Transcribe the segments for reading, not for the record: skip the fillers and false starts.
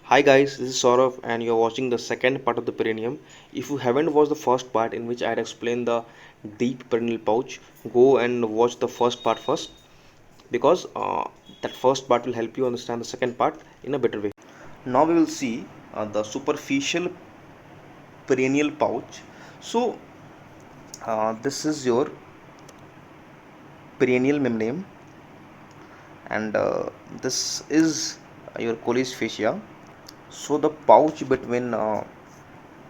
Hi guys, this is Saurav and you're watching the second part of the perineum. If you haven't watched the first part in which I had explained the deep perineal pouch, go and watch the first part first because that first part will help you understand the second part in a better way. Now we will see the superficial perineal pouch. So this is your perineal membrane and this is your Colles fascia. So the pouch between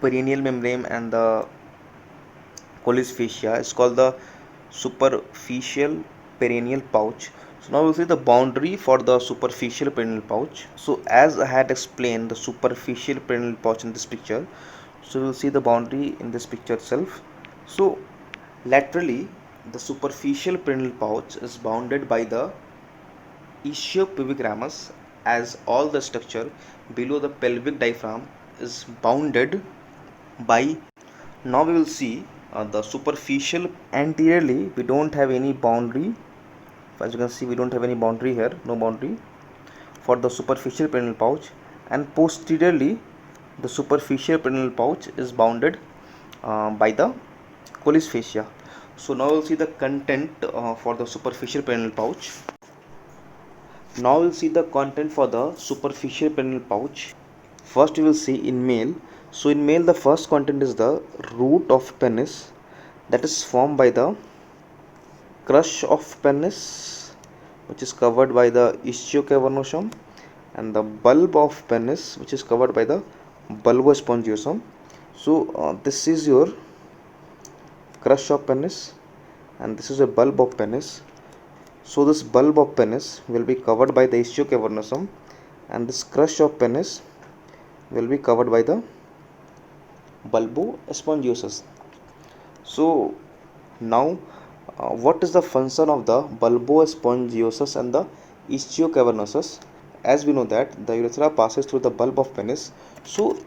perineal membrane and the Colles fascia is called the superficial perineal pouch. So now we'll see the boundary for the superficial perineal pouch. So as I had explained the superficial perineal pouch in this picture, so we'll see the boundary in this picture itself. So laterally the superficial perineal pouch is bounded by the ischiopubic ramus, as all the structure below the pelvic diaphragm is bounded by. Now we will see the superficial. Anteriorly we don't have any boundary. As you can see, we don't have any boundary here, no boundary for the superficial perineal pouch, and posteriorly the superficial perineal pouch is bounded by the Colles fascia. So now we'll see the content for the superficial perineal pouch. Now we'll see the content for the superficial perineal pouch. First we will see in male. So in male the first content is the root of penis, that is formed by the crush of penis, which is covered by the ischiocavernosum, and the bulb of penis, which is covered by the bulbospongiosum. So this is your crush of penis and this is a bulb of penis. So this bulb of penis will be covered by the ischiocavernosum and this crush of penis will be covered by the bulbospongiosus. So now what is the function of the bulbospongiosus and the ischiocavernosus? As we know that the urethra passes through the bulb of penis, so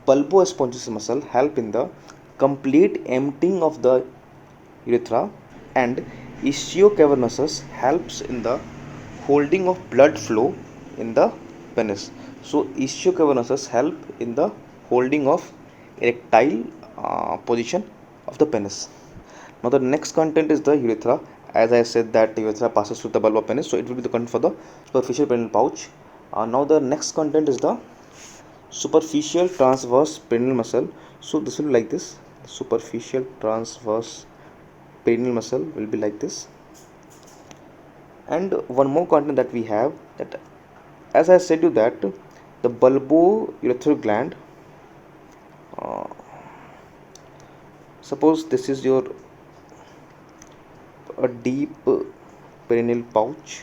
bulbospongiosus muscle help in the complete emptying of the urethra, and ischiocavernosus helps in the holding of blood flow in the penis. So ischiocavernosus help in the holding of erectile position of the penis. Now the next content is the urethra. As I said that the urethra passes through the bulb of penis, so it will be the content for the superficial perineal pouch. Now the next content is the superficial transverse perineal muscle. So this will be like this. The superficial transverse perineal muscle will be like this. And one more content that we have, that as I said you that the bulbourethral gland, uh, suppose this is your a deep perineal pouch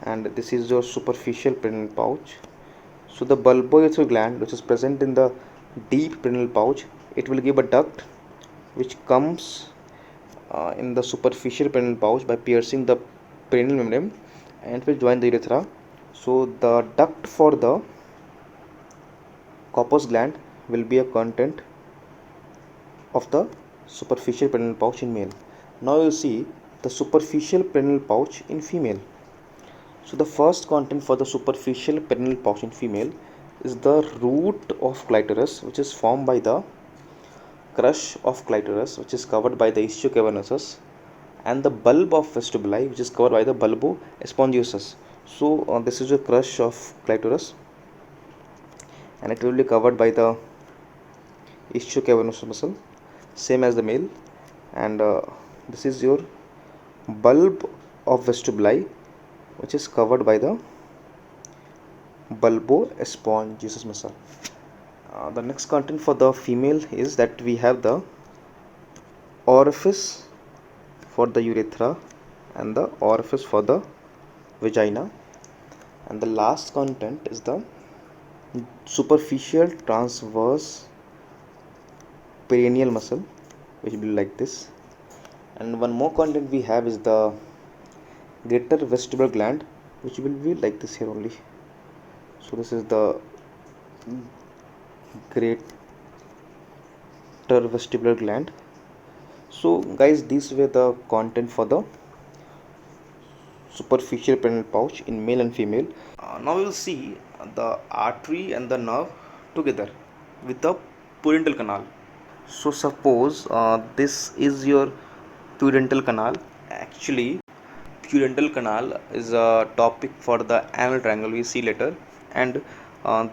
and this is your superficial perineal pouch. So the bulbourethral gland, which is present in the deep perineal pouch, it will give a duct which comes in the superficial perineal pouch by piercing the perineal membrane and will join the urethra. So the duct for the corpus gland will be a content of the superficial perineal pouch in male. Now you will see the superficial perineal pouch in female. So the first content for the superficial perineal pouch in female is the root of clitoris, which is formed by the crush of clitoris, which is covered by the ischiocavernosus, and the bulb of vestibuli, which is covered by the bulbospongiosus. So this is a crush of clitoris and it will be covered by the ischiocavernosus muscle, same as the male, and this is your bulb of vestibuli, which is covered by the bulbospongiosus muscle. The next content for the female is that we have the orifice for the urethra and the orifice for the vagina, and the last content is the superficial transverse perineal muscle, which will be like this. And one more content we have is the greater vestibular gland, which will be like this here only. So this is the greater vestibular gland. So guys, these were the content for the superficial perineal pouch in male and female. Now we will see the artery and the nerve together with the pudendal canal. So suppose this is your pudendal canal. Actually, pudendal canal is a topic for the anal triangle we see later, and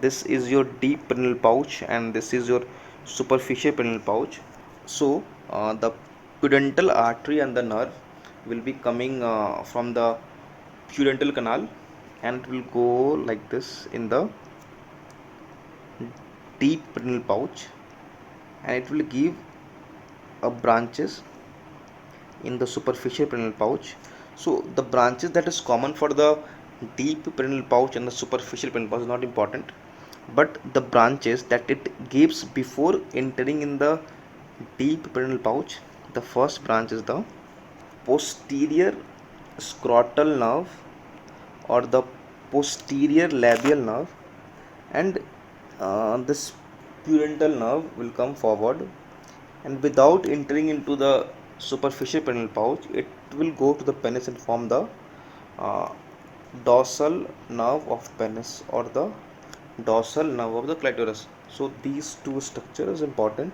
this is your deep perineal pouch, and this is your superficial perineal pouch. So the pudendal artery and the nerve will be coming from the pudendal canal, and it will go like this in the deep perineal pouch, and it will give a branches in the superficial perineal pouch. So the branches that is common for the deep perineal pouch and the superficial perineal pouch is not important, but the branches that it gives before entering in the deep perineal pouch, the first branch is the posterior scrotal nerve or the posterior labial nerve, and this pudendal nerve will come forward, and without entering into the superficial perineal pouch, it will go to the penis and form the uh, dorsal nerve of penis or the dorsal nerve of the clitoris. So these two structures important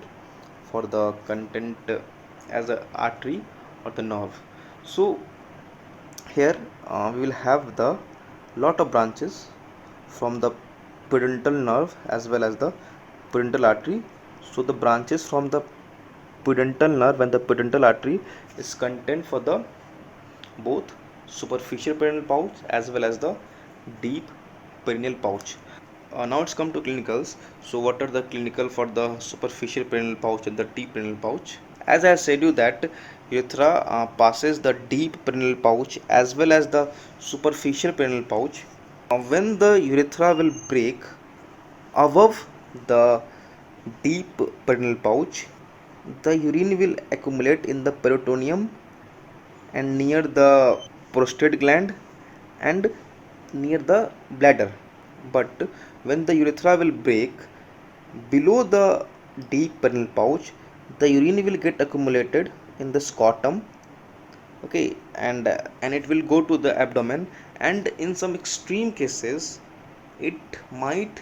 for the content as a artery or the nerve. So here we will have the lot of branches from the pudendal nerve as well as the pudendal artery. So the branches from the pudendal nerve and the pudendal artery is content for the both superficial perineal pouch as well as the deep perineal pouch. Now it's come to clinicals. So what are the clinical for the superficial perineal pouch and the deep perineal pouch? As I said you that urethra passes the deep perineal pouch as well as the superficial perineal pouch. When the urethra will break above the deep perineal pouch, the urine will accumulate in the peritoneum and near the prostate gland and near the bladder. But when the urethra will break below the deep perineal pouch, the urine will get accumulated in the scrotum, okay, and it will go to the abdomen, and in some extreme cases it might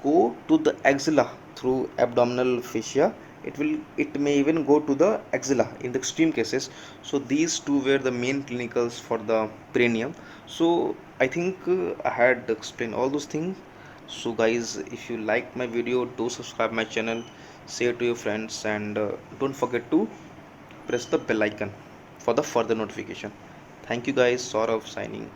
go to the axilla through abdominal fascia. It may even go to the axilla in the extreme cases. So these two were the main clinicals for the perineum. So I think I had explained all those things. So guys, if you like my video, do subscribe my channel, share to your friends, and don't forget to press the bell icon for the further notification. Thank you guys. Saurav signing.